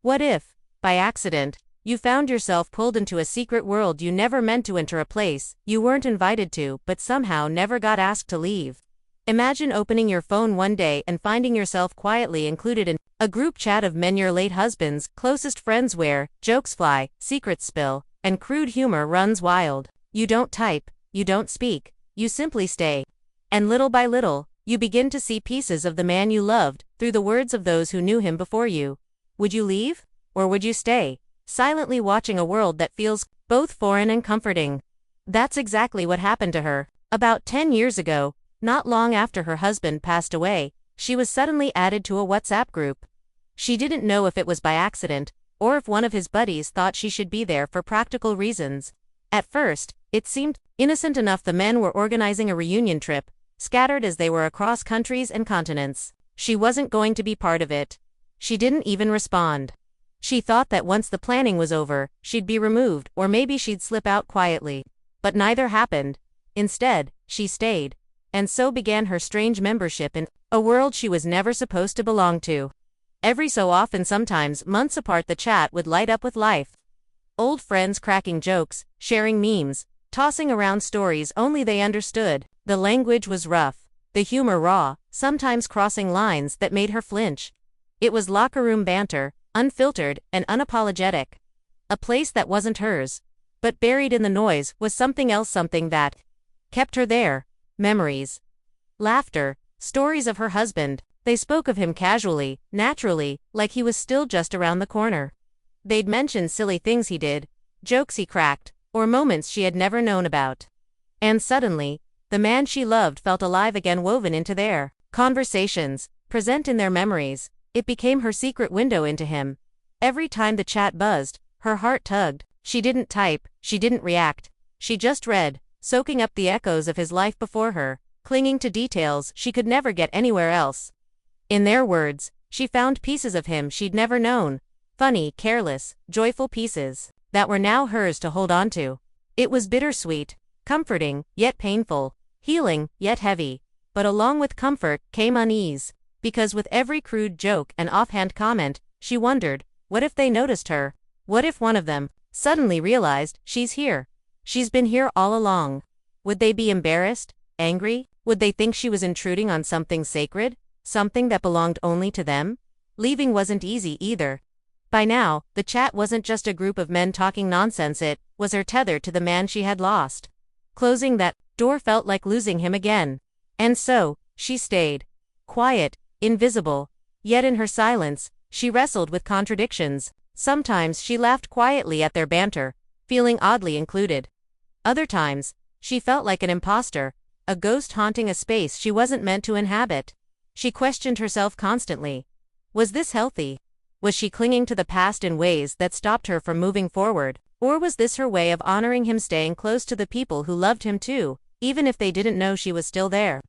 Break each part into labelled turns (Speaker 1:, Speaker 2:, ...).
Speaker 1: What if, by accident, you found yourself pulled into a secret world you never meant to enter, a place you weren't invited to but somehow never got asked to leave? Imagine opening your phone one day and finding yourself quietly included in a group chat of men your late husband's closest friends where jokes fly, secrets spill, and crude humor runs wild. You don't type, you don't speak, you simply stay. And little by little, you begin to see pieces of the man you loved through the words of those who knew him before you. Would you leave? Or would you stay, silently watching a world that feels both foreign and comforting? That's exactly what happened to her. About 10 years ago, not long after her husband passed away, she was suddenly added to a WhatsApp group. She didn't know if it was by accident, or if one of his buddies thought she should be there for practical reasons. At first, it seemed innocent enough. The men were organizing a reunion trip, scattered as they were across countries and continents. She wasn't going to be part of it. She didn't even respond. She thought that once the planning was over, she'd be removed, or maybe she'd slip out quietly. But neither happened. Instead, she stayed. And so began her strange membership in a world she was never supposed to belong to. Every so often, sometimes months apart, the chat would light up with life. Old friends cracking jokes, sharing memes, tossing around stories only they understood. The language was rough, the humor raw, sometimes crossing lines that made her flinch. It was locker room banter, unfiltered and unapologetic. A place that wasn't hers. But buried in the noise was something else, something that kept her there. Memories. Laughter. Stories of her husband. They spoke of him casually, naturally, like he was still just around the corner. They'd mention silly things he did, jokes he cracked, or moments she had never known about. And suddenly, the man she loved felt alive again, woven into their conversations, present in their memories. It became her secret window into him. Every time the chat buzzed, her heart tugged. She didn't type, she didn't react. She just read, soaking up the echoes of his life before her, clinging to details she could never get anywhere else. In their words, she found pieces of him she'd never known. Funny, careless, joyful pieces that were now hers to hold on to. It was bittersweet, comforting, yet painful, healing, yet heavy. But along with comfort came unease, because with every crude joke and offhand comment, she wondered, what if they noticed her? What if one of them suddenly realized, she's here? She's been here all along. Would they be embarrassed? Angry? Would they think she was intruding on something sacred? Something that belonged only to them? Leaving wasn't easy either. By now, the chat wasn't just a group of men talking nonsense, it was her tether to the man she had lost. Closing that door felt like losing him again. And so, she stayed. Quiet, invisible. Yet in her silence, she wrestled with contradictions. Sometimes she laughed quietly at their banter, feeling oddly included. Other times, she felt like an imposter, a ghost haunting a space she wasn't meant to inhabit. She questioned herself constantly. Was this healthy? Was she clinging to the past in ways that stopped her from moving forward? Or was this her way of honoring him, staying close to the people who loved him too, even if they didn't know she was still there?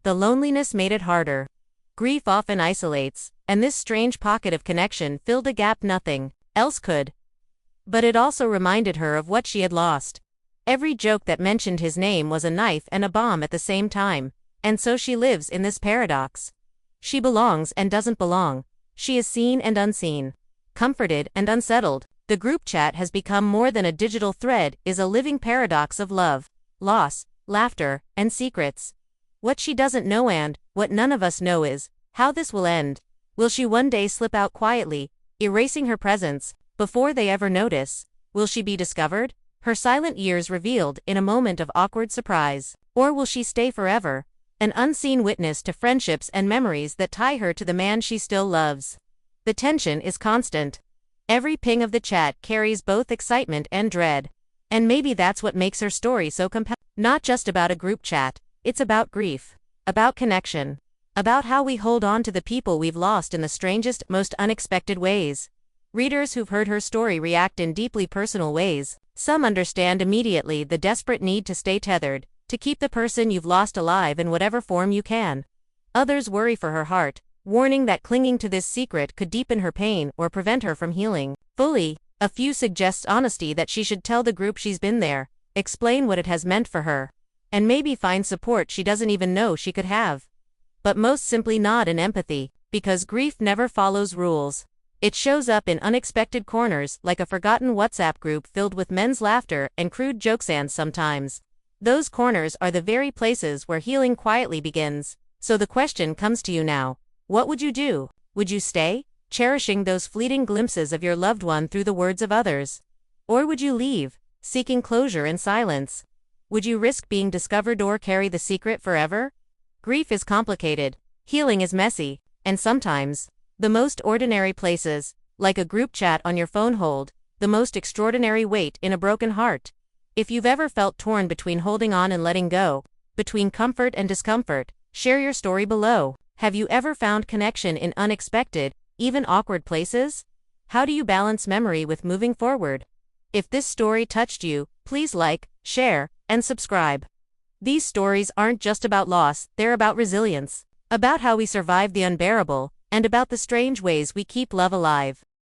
Speaker 1: The loneliness made it harder. Grief often isolates, and this strange pocket of connection filled a gap nothing else could. But it also reminded her of what she had lost. Every joke that mentioned his name was a knife and a bomb at the same time, and so she lives in this paradox. She belongs and doesn't belong. She is seen and unseen, comforted and unsettled. The group chat has become more than a digital thread, is a living paradox of love, loss, laughter, and secrets. What she doesn't know and what none of us know is how this will end. Will she one day slip out quietly, erasing her presence, before they ever notice? Will she be discovered, her silent years revealed in a moment of awkward surprise? Or will she stay forever, an unseen witness to friendships and memories that tie her to the man she still loves? The tension is constant. Every ping of the chat carries both excitement and dread. And maybe that's what makes her story so compelling. Not just about a group chat, it's about grief, about connection, about how we hold on to the people we've lost in the strangest, most unexpected ways. Readers who've heard her story react in deeply personal ways. Some understand immediately the desperate need to stay tethered, to keep the person you've lost alive in whatever form you can. Others worry for her heart, warning that clinging to this secret could deepen her pain or prevent her from healing fully. A few suggest honesty, that she should tell the group she's been there, explain what it has meant for her, and maybe find support she doesn't even know she could have. But most simply nod in empathy, because grief never follows rules. It shows up in unexpected corners, like a forgotten WhatsApp group filled with men's laughter and crude jokes, and sometimes those corners are the very places where healing quietly begins. So the question comes to you now. What would you do? Would you stay, cherishing those fleeting glimpses of your loved one through the words of others? Or would you leave, seeking closure in silence? Would you risk being discovered or carry the secret forever? Grief is complicated, healing is messy, and sometimes the most ordinary places, like a group chat on your phone, hold the most extraordinary weight in a broken heart. If you've ever felt torn between holding on and letting go, between comfort and discomfort, share your story below. Have you ever found connection in unexpected, even awkward places? How do you balance memory with moving forward? If this story touched you, please like, share, and subscribe. These stories aren't just about loss, they're about resilience, about how we survive the unbearable, and about the strange ways we keep love alive.